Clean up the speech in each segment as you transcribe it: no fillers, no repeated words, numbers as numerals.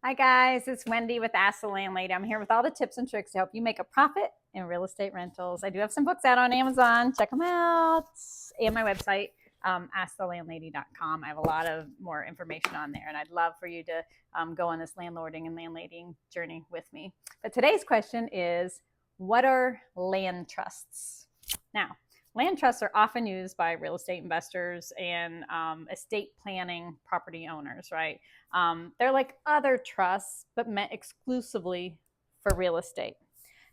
Hi guys, it's Wendy with Ask the Landlady. I'm here with all the tips and tricks to help you make a profit in real estate rentals. I do have some books out on Amazon. Check them out. And my website, askthelandlady.com. I have a lot of more information on there, and I'd love for you to go on this landlording and landlading journey with me. But today's question is, what are land trusts? Now, land trusts are often used by real estate investors and estate planning property owners, right? They're like other trusts, but meant exclusively for real estate.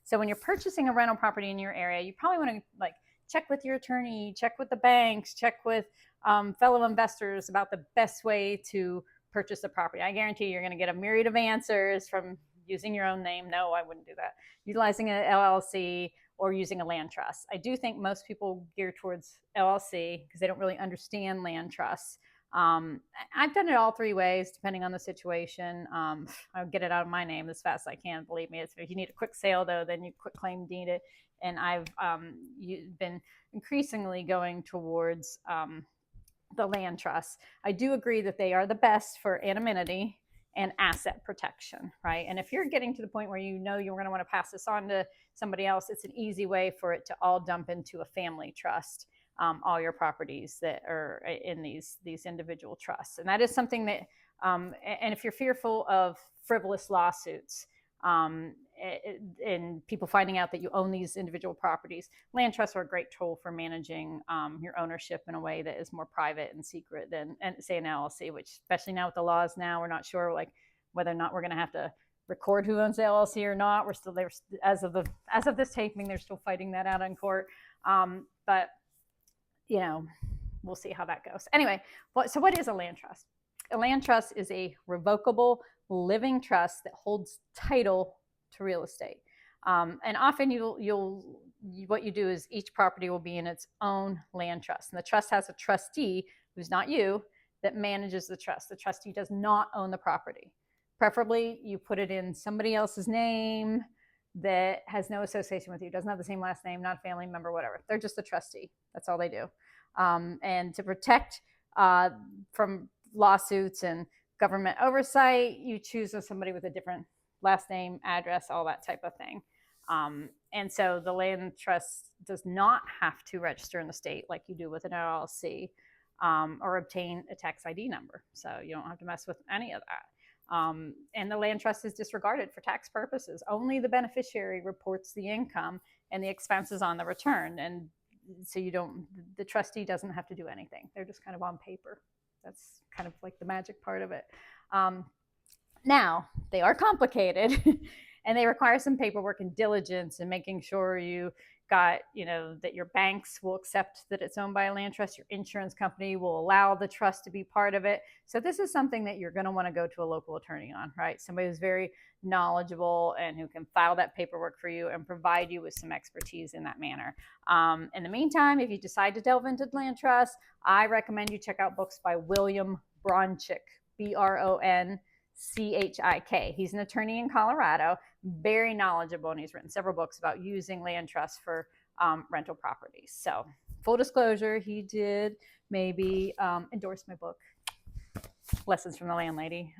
So when you're purchasing a rental property in your area, you probably want to check with your attorney, check with the banks, check with fellow investors about the best way to purchase a property. I guarantee you're going to get a myriad of answers from using your own name. No, I wouldn't do that. Utilizing an LLC or using a land trust. I do think most people gear towards LLC because they don't really understand land trusts. I've done it all three ways, depending on the situation. I'll get it out of my name as fast as I can. Believe me, if you need a quick sale, though, then you quick claim deed it. And I've been increasingly going towards the land trusts. I do agree that they are the best for anonymity and asset protection, right? And if you're getting to the point where you know you're going to want to pass this on to somebody else, it's an easy way for it to all dump into a family trust. All your properties that are in these individual trusts, and that is something that. And if you're fearful of frivolous lawsuits and people finding out that you own these individual properties, land trusts are a great tool for managing your ownership in a way that is more private and secret than, and say, an LLC. Which, especially now with the laws now, we're not sure whether or not we're going to have to record who owns the LLC or not. We're still there as of this taping. They're still fighting that out in court, but we'll see how that goes. Anyway, so what is a land trust? A land trust is a revocable living trust that holds title to real estate. And often what you do is each property will be in its own land trust. And the trust has a trustee, who's not you, that manages the trust. The trustee does not own the property. Preferably, you put it in somebody else's name that has no association with you, doesn't have the same last name, not a family member, whatever. They're just a trustee. That's all they do. And to protect from lawsuits and government oversight, you choose somebody with a different last name, address, all that type of thing. And so the land trust does not have to register in the state like you do with an LLC, or obtain a tax ID number. So you don't have to mess with any of that. And the land trust is disregarded for tax purposes. Only the beneficiary reports the income and the expenses on the return. And so the trustee doesn't have to do anything. They're just kind of on paper. That's kind of like the magic part of it. Now, they are complicated and they require some paperwork and diligence and making sure you got, that your banks will accept that it's owned by a land trust. Your insurance company will allow the trust to be part of it. So this is something that you're going to want to go to a local attorney on, right? Somebody who's very knowledgeable and who can file that paperwork for you and provide you with some expertise in that manner. In the meantime, if you decide to delve into land trust, I recommend you check out books by William Bronchick, Bronchik. He's an attorney in Colorado, very knowledgeable, and he's written several books about using land trusts for rental properties. So, full disclosure, he did maybe endorse my book, Lessons from the Landlady.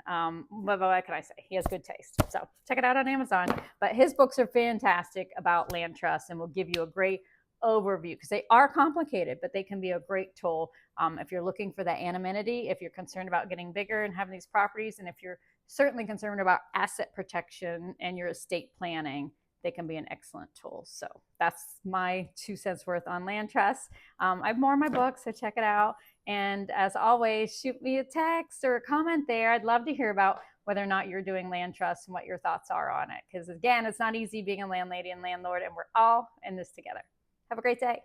What can I say? He has good taste. So, check it out on Amazon. But his books are fantastic about land trusts and will give you a great overview because they are complicated, but they can be a great tool if you're looking for that anonymity, if you're concerned about getting bigger and having these properties, and if you're certainly concerned about asset protection and your estate planning. They can be an excellent tool. So that's my 2 cents worth on land trusts. I have more in my book, so check it out. And as always, shoot me a text or a comment there. I'd love to hear about whether or not you're doing land trusts and what your thoughts are on it. Because again, it's not easy being a landlady and landlord, and we're all in this together. Have a great day.